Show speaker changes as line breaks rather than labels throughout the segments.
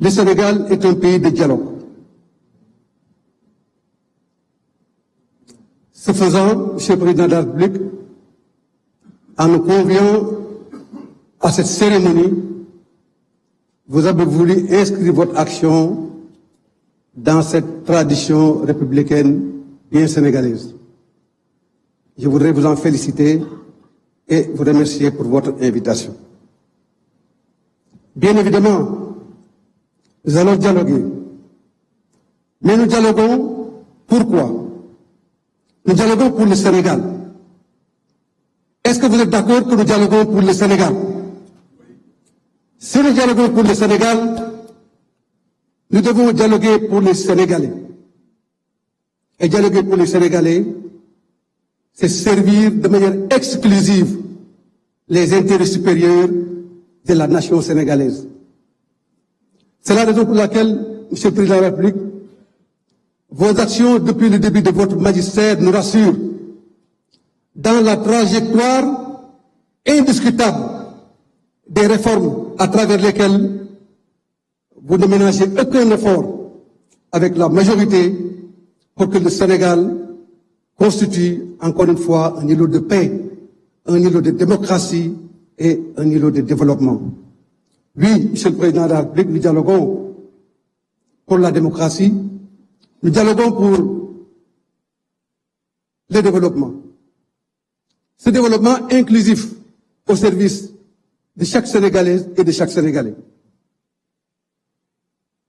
Le Sénégal est un pays de dialogue. Ce faisant, Monsieur le Président de la République, en nous conviant à cette cérémonie, vous avez voulu inscrire votre action dans cette tradition républicaine bien sénégalaise. Je voudrais vous en féliciter et vous remercier pour votre invitation. Bien évidemment, nous allons dialoguer. Mais nous dialoguons pourquoi? Nous dialoguons pour le Sénégal. Est-ce que vous êtes d'accord que nous dialoguons pour le Sénégal? Si nous dialoguons pour le Sénégal, nous devons dialoguer pour les Sénégalais. Et dialoguer pour les Sénégalais, c'est servir de manière exclusive les intérêts supérieurs de la nation sénégalaise. C'est la raison pour laquelle, Monsieur le Président de la République, vos actions depuis le début de votre magistère nous rassurent dans la trajectoire indiscutable des réformes à travers lesquelles vous ne ménagez aucun effort avec la majorité pour que le Sénégal constitue encore une fois un îlot de paix, un îlot de démocratie et un îlot de développement. Oui, Monsieur le Président de la République, nous dialoguons pour la démocratie, nous dialoguons pour le développement. Ce développement inclusif au service de chaque Sénégalaise et de chaque Sénégalais.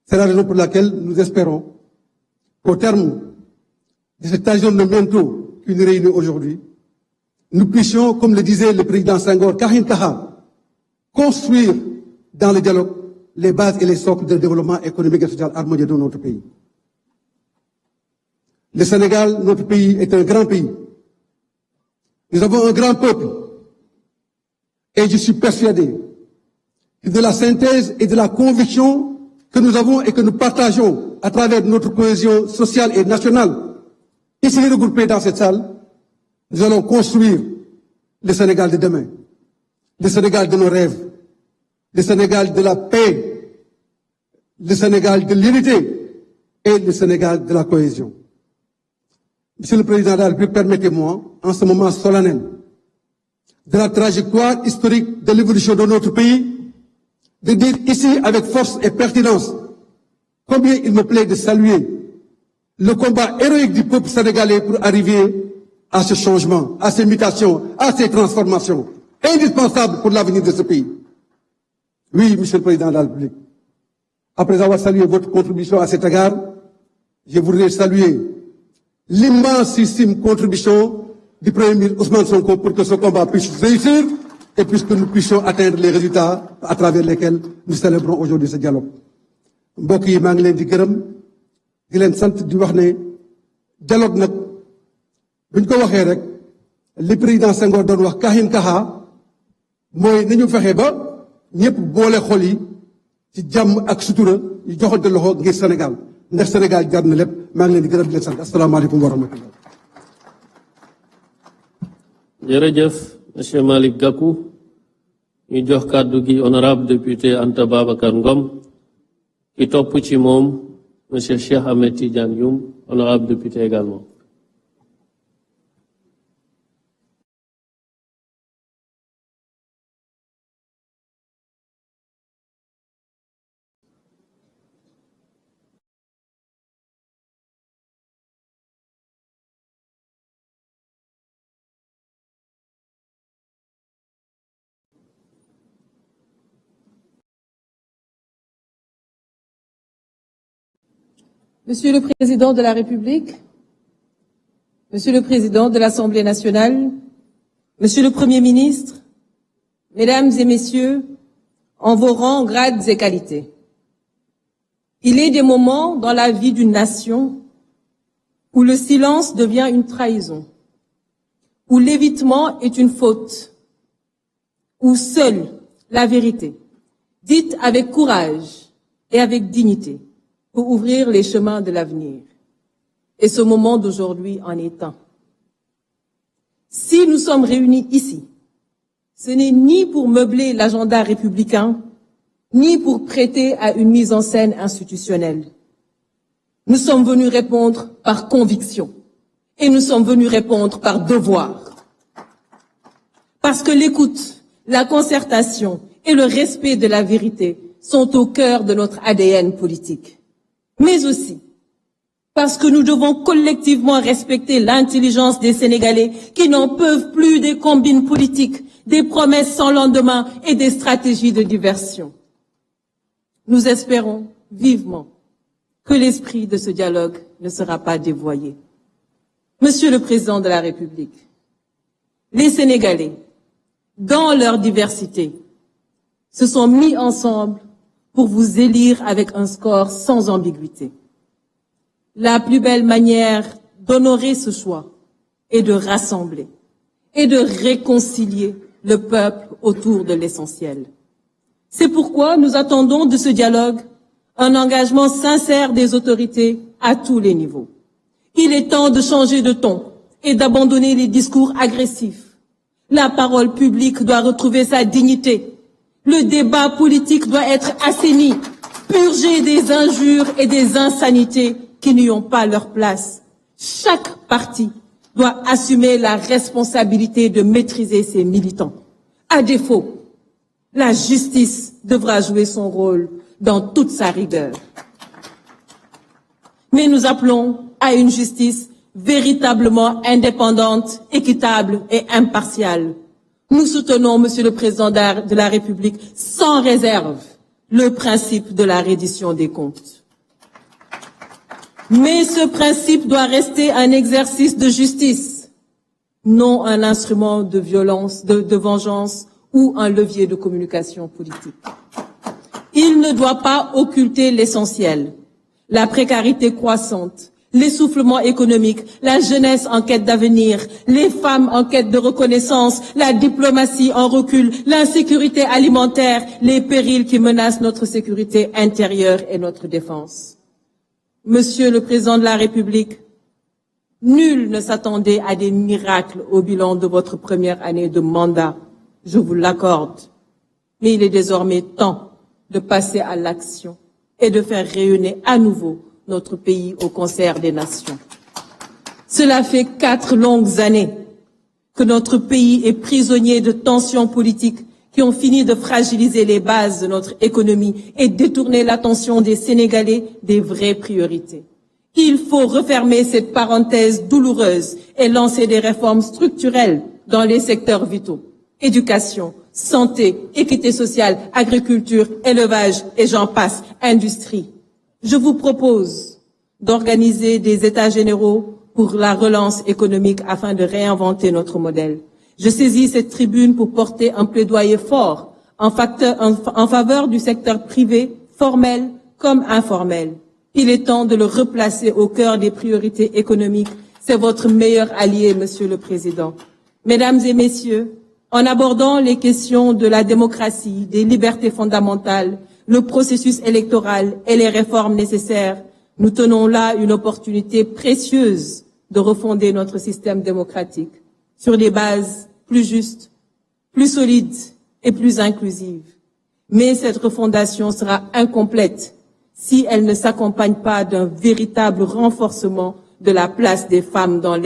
C'est la raison pour laquelle nous espérons qu'au terme de cette aggiornamento qui nous réunit aujourd'hui, nous puissions, comme le disait le président Senghor, Kahin Taha, construire dans le dialogue les bases et les socles de développement économique et social harmonieux de notre pays. Le Sénégal, notre pays, est un grand pays. Nous avons un grand peuple. Et je suis persuadé que de la synthèse et de la conviction que nous avons et que nous partageons à travers notre cohésion sociale et nationale, ici regroupés dans cette salle, nous allons construire le Sénégal de demain, le Sénégal de nos rêves, le Sénégal de la paix, le Sénégal de l'unité et le Sénégal de la cohésion. Monsieur le Président de la République, permettez-moi, en ce moment solennel, de la trajectoire historique de l'évolution de notre pays, de dire ici avec force et pertinence combien il me plaît de saluer le combat héroïque du peuple sénégalais pour arriver à ce changement, à ces mutations, à ces transformations indispensables pour l'avenir de ce pays. Oui, Monsieur le Président de la République, après avoir salué votre contribution à cet égard, je voudrais saluer l'immensissime contribution du Premier ministre Ousmane Sonko pour que ce combat puisse réussir et puisque nous puissions atteindre les résultats à travers lesquels nous célébrons aujourd'hui ce dialogue. mbokk yi maa ngi leen di gërëm di leen sant di wax ne dialogue nag buñ ko waxee rek li président Senghor doon wax Kahin Taha mooy nañu fexe ba ñëpp boole xol yi ci jàmm ak sutura ñu joxante loxo ngir Sénégal ndax Sénégal jar na lépp maa ngi leen di gërëm di leen sant asalaamaaleykum wa rahmatullah.
jërëjëf monsieur Malick Gakou ñu jox kàddu gi honorable député Anta Babacar Ngom ki topp ci moom monsieur Cheikh Ahmed Tidiane Youm honorable député également.
Monsieur le Président de la République, Monsieur le Président de l'Assemblée nationale, Monsieur le Premier ministre, Mesdames et Messieurs, en vos rangs, grades et qualités. Il est des moments dans la vie d'une nation où le silence devient une trahison, où l'évitement est une faute, où seule la vérité, dite avec courage et avec dignité, pour ouvrir les chemins de l'avenir. Et ce moment d'aujourd'hui en est un. Si nous sommes réunis ici, ce n'est ni pour meubler l'agenda républicain, ni pour prêter à une mise en scène institutionnelle. Nous sommes venus répondre par conviction et nous sommes venus répondre par devoir. Parce que l'écoute, la concertation et le respect de la vérité sont au cœur de notre ADN politique. Mais aussi parce que nous devons collectivement respecter l'intelligence des Sénégalais qui n'en peuvent plus des combines politiques, des promesses sans lendemain et des stratégies de diversion. Nous espérons vivement que l'esprit de ce dialogue ne sera pas dévoyé. Monsieur le Président de la République, les Sénégalais, dans leur diversité, se sont mis ensemble pour vous élire avec un score sans ambiguïté. La plus belle manière d'honorer ce choix est de rassembler et de réconcilier le peuple autour de l'essentiel. C'est pourquoi nous attendons de ce dialogue un engagement sincère des autorités à tous les niveaux. Il est temps de changer de ton et d'abandonner les discours agressifs. La parole publique doit retrouver sa dignité. Le débat politique doit être assaini, purgé des injures et des insanités qui n'y ont pas leur place. Chaque parti doit assumer la responsabilité de maîtriser ses militants. À défaut, la justice devra jouer son rôle dans toute sa rigueur. Mais nous appelons à une justice véritablement indépendante, équitable et impartiale. Nous soutenons, Monsieur le Président de la République, sans réserve, le principe de la reddition des comptes. Mais ce principe doit rester un exercice de justice, non un instrument de violence, de vengeance ou un levier de communication politique. Il ne doit pas occulter l'essentiel, la précarité croissante, l'essoufflement économique, la jeunesse en quête d'avenir, les femmes en quête de reconnaissance, la diplomatie en recul, l'insécurité alimentaire, les périls qui menacent notre sécurité intérieure et notre défense. Monsieur le Président de la République, nul ne s'attendait à des miracles au bilan de votre première année de mandat, je vous l'accorde. Mais il est désormais temps de passer à l'action et de faire rayonner à nouveau notre pays au concert des nations. Cela fait 4 longues années que notre pays est prisonnier de tensions politiques qui ont fini de fragiliser les bases de notre économie et détourner l'attention des Sénégalais des vraies priorités. Il faut refermer cette parenthèse douloureuse et lancer des réformes structurelles dans les secteurs vitaux. Éducation, santé, équité sociale, agriculture, élevage et j'en passe, industrie. Je vous propose d'organiser des États généraux pour la relance économique afin de réinventer notre modèle. Je saisis cette tribune pour porter un plaidoyer fort en faveur du secteur privé, formel comme informel. Il est temps de le replacer au cœur des priorités économiques. C'est votre meilleur allié, Monsieur le Président. Mesdames et Messieurs, en abordant les questions de la démocratie, des libertés fondamentales, le processus électoral et les réformes nécessaires, nous tenons là une opportunité précieuse de refonder notre système démocratique sur des bases plus justes, plus solides et plus inclusives. Mais cette refondation sera incomplète si elle ne s'accompagne pas d'un véritable renforcement de la place des femmes dans